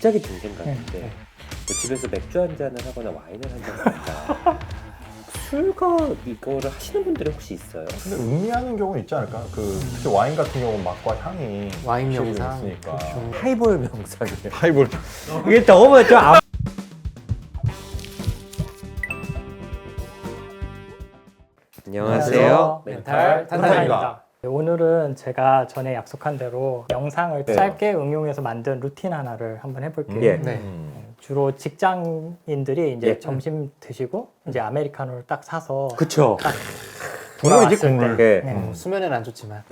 갑자기 든 생각인데 네. 뭐 집에서 맥주 한 잔을 하거나 와인을 한 잔을 한다. 술과 이거를 하시는 분들이 혹시 있어요? 근데 음미하는 경우는 있지 않을까? 특히 와인 같은 경우는 맛과 향이 와인 확실히 명상. 있으니까. 그렇죠. 하이볼 명상이에요. 하이볼. 이게 너무 좀 안녕하세요. 멘탈 탄탄입니다. 네, 오늘은 제가 전에 약속한 대로 영상을 네. 짧게 응용해서 만든 루틴 하나를 한번 해볼게요. 예. 네. 주로 직장인들이 이제 예. 점심 드시고 이제 아메리카노를 딱 사서 그쵸. 돌아왔을 국물. 때 네. 네. 수면에는 안 좋지만.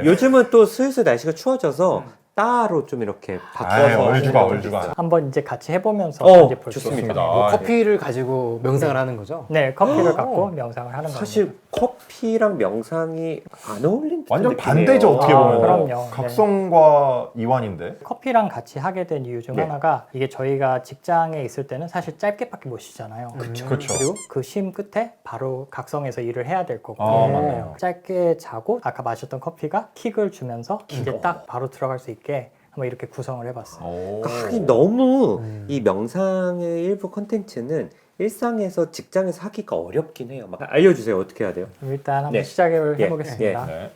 요즘은 또 슬슬 날씨가 추워져서 따로 좀 이렇게 아이, 바꿔서 얼죽아, 하는 얼죽아. 것도 한번 이제 같이 해보면서 이제 볼 수 좋습니다. 있습니다. 아, 커피를 가지고 명상을 하는 거죠? 네, 커피를 갖고 명상을 하는 사실 겁니다. 커피랑 명상이 안 어울리는 듯한 완전 느낌이에요. 반대죠, 어떻게 보면. 그럼요. 각성과 이완인데. 커피랑 같이 하게 된 이유 중 네. 하나가 이게 저희가 직장에 있을 때는 사실 짧게밖에 못 쉬잖아요. 그렇죠. 그리고 그 쉼 끝에 바로 각성해서 일을 해야 될 거고 아, 맞네요. 짧게 자고 아까 마셨던 커피가 킥을 주면서 이제 딱 바로 들어갈 수 있게 한번 이렇게 구성을 해봤어요. 오. 하긴 너무 이 명상의 일부 컨텐츠는 일상에서 직장에서 하기가 어렵긴 해요. 막 알려주세요. 어떻게 해야 돼요? 그럼 일단 한번 네. 시작을 예, 해보겠습니다. 네.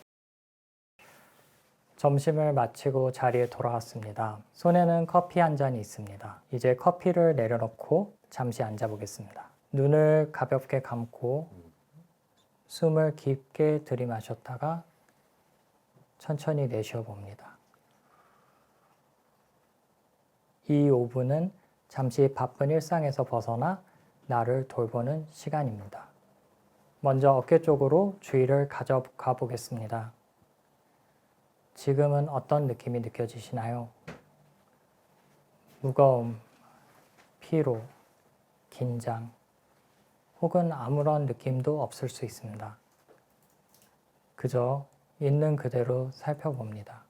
점심을 마치고 자리에 돌아왔습니다. 손에는 커피 한 잔이 있습니다. 이제 커피를 내려놓고 잠시 앉아보겠습니다. 눈을 가볍게 감고 숨을 깊게 들이마셨다가 천천히 내쉬어 봅니다. 이 5분은 잠시 바쁜 일상에서 벗어나 나를 돌보는 시간입니다. 먼저 어깨 쪽으로 주의를 가져가 보겠습니다. 지금은 어떤 느낌이 느껴지시나요? 무거움, 피로, 긴장, 혹은 아무런 느낌도 없을 수 있습니다. 그저 있는 그대로 살펴봅니다.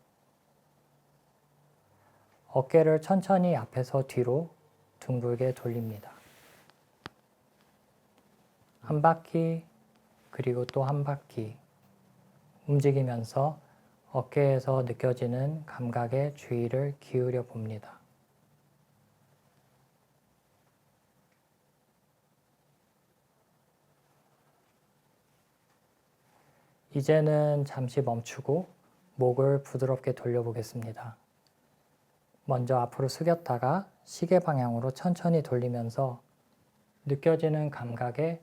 어깨를 천천히 앞에서 뒤로 둥글게 돌립니다. 한 바퀴, 그리고 또 한 바퀴 움직이면서 어깨에서 느껴지는 감각에 주의를 기울여 봅니다. 이제는 잠시 멈추고 목을 부드럽게 돌려보겠습니다. 먼저 앞으로 숙였다가 시계 방향으로 천천히 돌리면서 느껴지는 감각에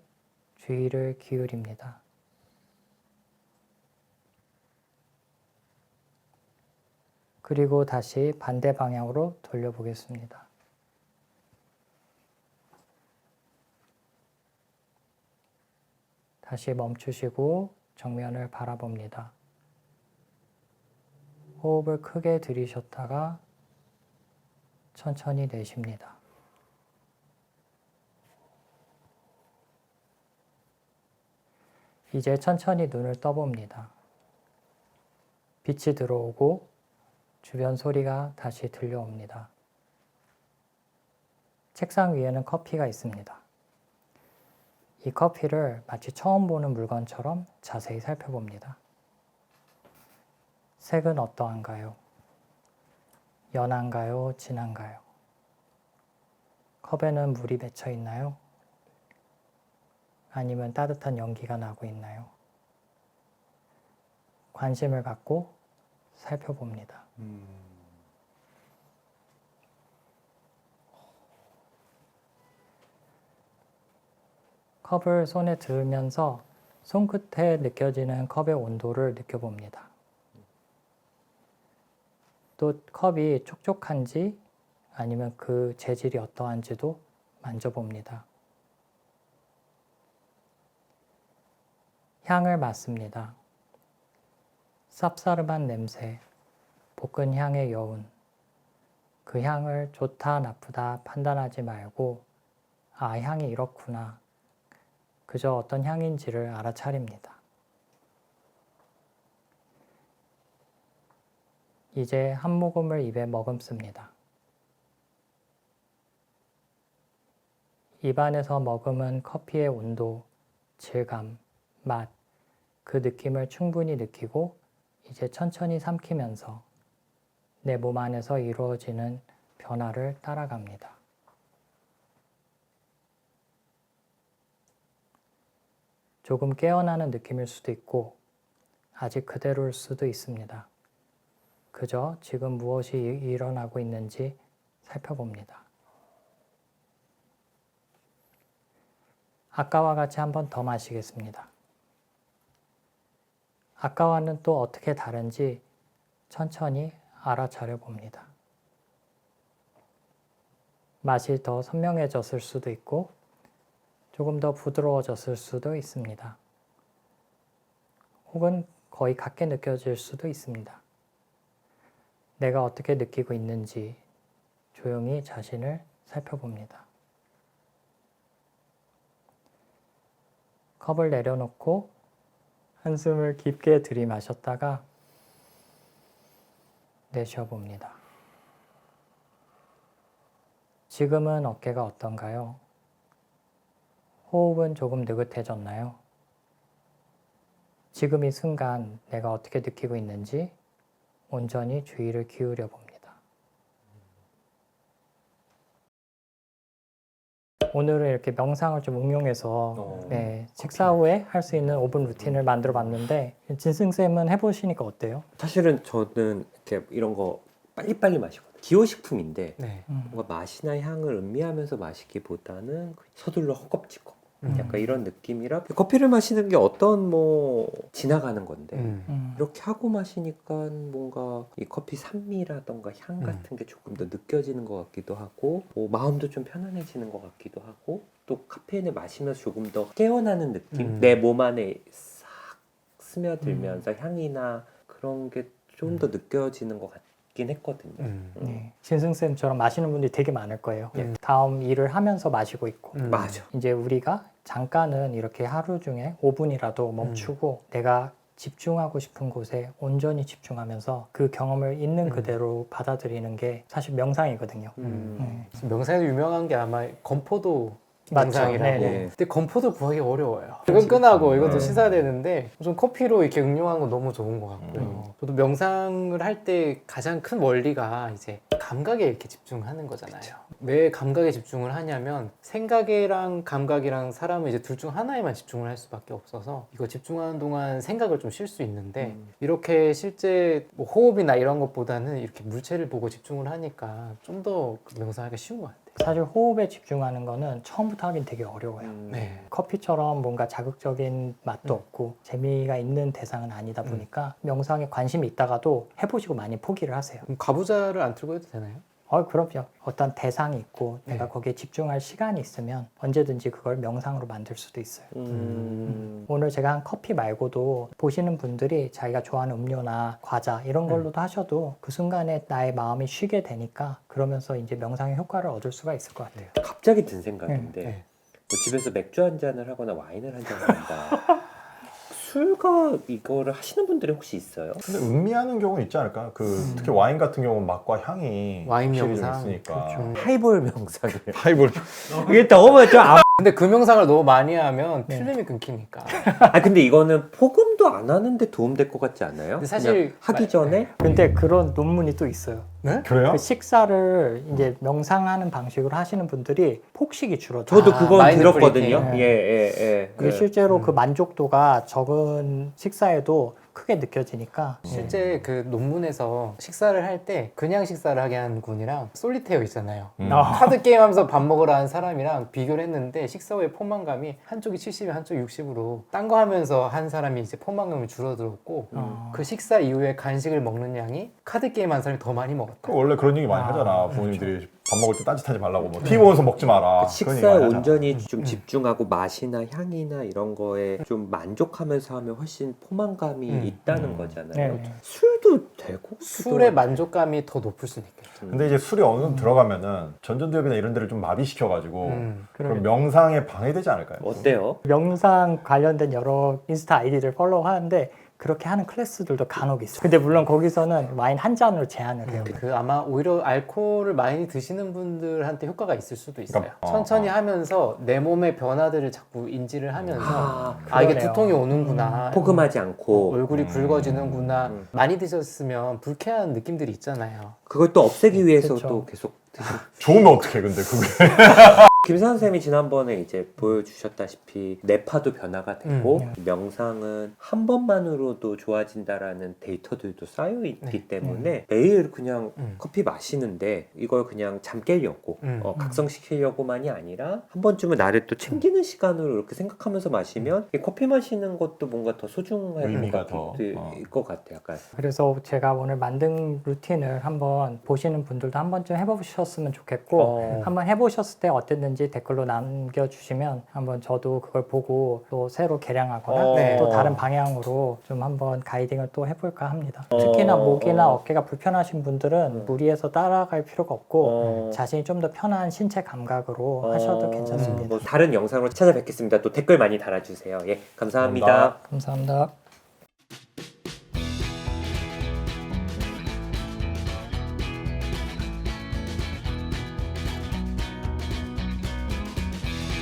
주의를 기울입니다. 그리고 다시 반대 방향으로 돌려보겠습니다. 다시 멈추시고 정면을 바라봅니다. 호흡을 크게 들이셨다가 천천히 내쉽니다. 이제 천천히 눈을 떠봅니다. 빛이 들어오고 주변 소리가 다시 들려옵니다. 책상 위에는 커피가 있습니다. 이 커피를 마치 처음 보는 물건처럼 자세히 살펴봅니다. 색은 어떠한가요? 연한가요? 진한가요? 컵에는 물이 맺혀 있나요? 아니면 따뜻한 연기가 나고 있나요? 관심을 갖고 살펴봅니다. 컵을 손에 들면서 손끝에 느껴지는 컵의 온도를 느껴봅니다. 또 컵이 촉촉한지 아니면 그 재질이 어떠한지도 만져봅니다. 향을 맡습니다. 쌉싸름한 냄새, 볶은 향의 여운. 그 향을 좋다 나쁘다 판단하지 말고 아, 향이 이렇구나. 그저 어떤 향인지를 알아차립니다. 이제 한 모금을 입에 머금습니다. 입안에서 머금은 커피의 온도, 질감, 맛, 그 느낌을 충분히 느끼고 이제 천천히 삼키면서 내 몸 안에서 이루어지는 변화를 따라갑니다. 조금 깨어나는 느낌일 수도 있고 아직 그대로일 수도 있습니다. 그저 지금 무엇이 일어나고 있는지 살펴봅니다. 아까와 같이 한 번 더 마시겠습니다. 아까와는 또 어떻게 다른지 천천히 알아차려 봅니다. 맛이 더 선명해졌을 수도 있고 조금 더 부드러워졌을 수도 있습니다. 혹은 거의 같게 느껴질 수도 있습니다. 내가 어떻게 느끼고 있는지 조용히 자신을 살펴봅니다. 컵을 내려놓고 한숨을 깊게 들이마셨다가 내쉬어봅니다. 지금은 어깨가 어떤가요? 호흡은 조금 느긋해졌나요? 지금 이 순간 내가 어떻게 느끼고 있는지 온전히 주의를 기울여 봅니다. 오늘은 이렇게 명상을 좀 응용해서 식사 후에 할 수 있는 5분 루틴을 만들어 봤는데 진승쌤은 해보시니까 어때요? 사실은 저는 이렇게 이런 거 빨리빨리 마시거든요. 기호식품인데 네. 뭔가 맛이나 향을 음미하면서 마시기보다는 서둘러 헛겁지고 약간 이런 느낌이라 커피를 마시는 게 어떤 뭐 지나가는 건데 이렇게 하고 마시니까 뭔가 이 커피 산미라던가 향 같은 게 조금 더 느껴지는 것 같기도 하고 뭐 마음도 좀 편안해지는 것 같기도 하고 또 카페인을 마시면서 조금 더 깨어나는 느낌 내 몸 안에 싹 스며들면서 향이나 그런 게 좀 더 느껴지는 것 같긴 했거든요. 네. 진승쌤처럼 마시는 분들이 되게 많을 거예요. 다음 일을 하면서 마시고 있고 맞아. 이제 우리가 잠깐은 이렇게 하루 중에 5분이라도 멈추고 내가 집중하고 싶은 곳에 온전히 집중하면서 그 경험을 있는 그대로 받아들이는 게 사실 명상이거든요. 명상에서 유명한 게 아마 건포도 맞죠. 명상이라고. 네. 근데 건포도 구하기 어려워요. 끈끈하고 이것도 네. 씻어야 되는데 좀 커피로 이렇게 응용한 건 너무 좋은 것 같고요. 저도 명상을 할 때 가장 큰 원리가 이제 감각에 이렇게 집중하는 거잖아요. 왜 감각에 집중을 하냐면 생각이랑 감각이랑 사람은 이제 둘 중 하나에만 집중을 할 수밖에 없어서 이거 집중하는 동안 생각을 좀 쉴 수 있는데 이렇게 실제 뭐 호흡이나 이런 것보다는 이렇게 물체를 보고 집중을 하니까 좀 더 명상하기가 쉬운 것 같아요. 사실 호흡에 집중하는 거는 처음부터 하긴 되게 어려워요. 네. 커피처럼 뭔가 자극적인 맛도 없고 재미가 있는 대상은 아니다 보니까 명상에 관심이 있다가도 해보시고 많이 포기를 하세요. 그럼 가부좌를 안 틀고 해도 되나요? 그럼요. 어떤 대상이 있고 내가 거기에 집중할 시간이 있으면 언제든지 그걸 명상으로 만들 수도 있어요. 오늘 제가 한 커피 말고도 보시는 분들이 자기가 좋아하는 음료나 과자 이런 걸로도 하셔도 그 순간에 나의 마음이 쉬게 되니까 그러면서 이제 명상의 효과를 얻을 수가 있을 것 같아요. 갑자기 든 생각인데 네. 뭐 집에서 맥주 한 잔을 하거나 와인을 한 잔을 한다. 술과 이거를 하시는 분들이 혹시 있어요? 근데 음미하는 경우는 있지 않을까? 특히 와인 같은 경우는 맛과 향이 와인 확실히 좀 명상. 있으니까. 그렇죠. 하이볼 명상이에요. 하이볼. 이게 너무 좀 근데 그 명상을 너무 많이 하면 필름이 끊기니까. 근데 이거는 폭음도 안 하는데 도움될 것 같지 않아요? 근데 사실 그냥 하기 전에 근데 그런 논문이 또 있어요. 그래요? 그 식사를 이제 명상하는 방식으로 하시는 분들이 폭식이 줄어들어요. 저도 그건 마인드 들었거든요. 브리핑. 예. 그게 실제로 그 만족도가 적은 식사에도 크게 느껴지니까 실제 그 논문에서 식사를 할 때 그냥 식사를 하게 한 군이랑 솔리테어 있잖아요. 카드 게임 하면서 밥 먹으러 한 사람이랑 비교를 했는데 식사 후에 포만감이 한쪽이 70에 한쪽이 60으로 딴 거 하면서 한 사람이 이제 포만감이 줄어들었고 그 식사 이후에 간식을 먹는 양이 카드 게임 한 사람이 더 많이 먹었다. 원래 그런 얘기 많이 하잖아. 부모님들이 밥 먹을 때 딴짓하지 말라고. 뭐 TV 보면서 먹지 마라. 그런 얘기 식사에 많이 하잖아. 온전히 좀 집중하고 맛이나 향이나 이런 거에 좀 만족하면서 하면 훨씬 포만감이 있다는 거잖아요. 네. 술도 되고 술의 만족감이 더 높을 수는 있겠죠. 근데 이제 술이 어느 정도 들어가면은 전전두엽이나 이런 데를 좀 마비시켜가지고 그러면 그럼 명상에 방해되지 않을까요? 어때요? 명상 관련된 여러 인스타 아이디를 팔로우 하는데 그렇게 하는 클래스들도 간혹 있어요. 근데 물론 거기서는 와인 한 잔으로 제한을 해요. 그 아마 오히려 알코올을 많이 드시는 분들한테 효과가 있을 수도 있어요. 그러니까, 천천히 하면서 내 몸의 변화들을 자꾸 인지를 하면서 이게 그러네요. 두통이 오는구나. 포금하지 않고 얼굴이 붉어지는구나. 음. 많이 드셨으면 불쾌한 느낌들이 있잖아요. 그걸 또 없애기 위해서 그쵸. 또 계속 좋으면 어떡해 근데 그게. 김사한 쌤이 지난번에 이제 보여주셨다시피 뇌파도 변화가 되고 명상은 한 번만으로도 좋아진다라는 데이터들도 쌓여 있기 때문에 매일 그냥 커피 마시는데 이걸 그냥 잠 깨려고 각성시키려고만이 아니라 한 번쯤은 나를 또 챙기는 시간으로 이렇게 생각하면서 마시면 이 커피 마시는 것도 뭔가 더 소중할 의미가 것 같아요. 약간 그래서 제가 오늘 만든 루틴을 한번 보시는 분들도 한 번쯤 해보셨으면 좋겠고 한번 해보셨을 때 어땠는지 댓글로 남겨주시면 한번 저도 그걸 보고 또 새로 개량하거나 네. 또 다른 방향으로 좀 한번 가이딩을 또 해볼까 합니다. 특히나 목이나 어깨가 불편하신 분들은 무리해서 따라갈 필요가 없고 자신이 좀 더 편한 신체 감각으로 하셔도 괜찮습니다. 뭐 다른 영상으로 찾아뵙겠습니다. 또 댓글 많이 달아주세요. 예, 감사합니다. 감사합니다. 감사합니다.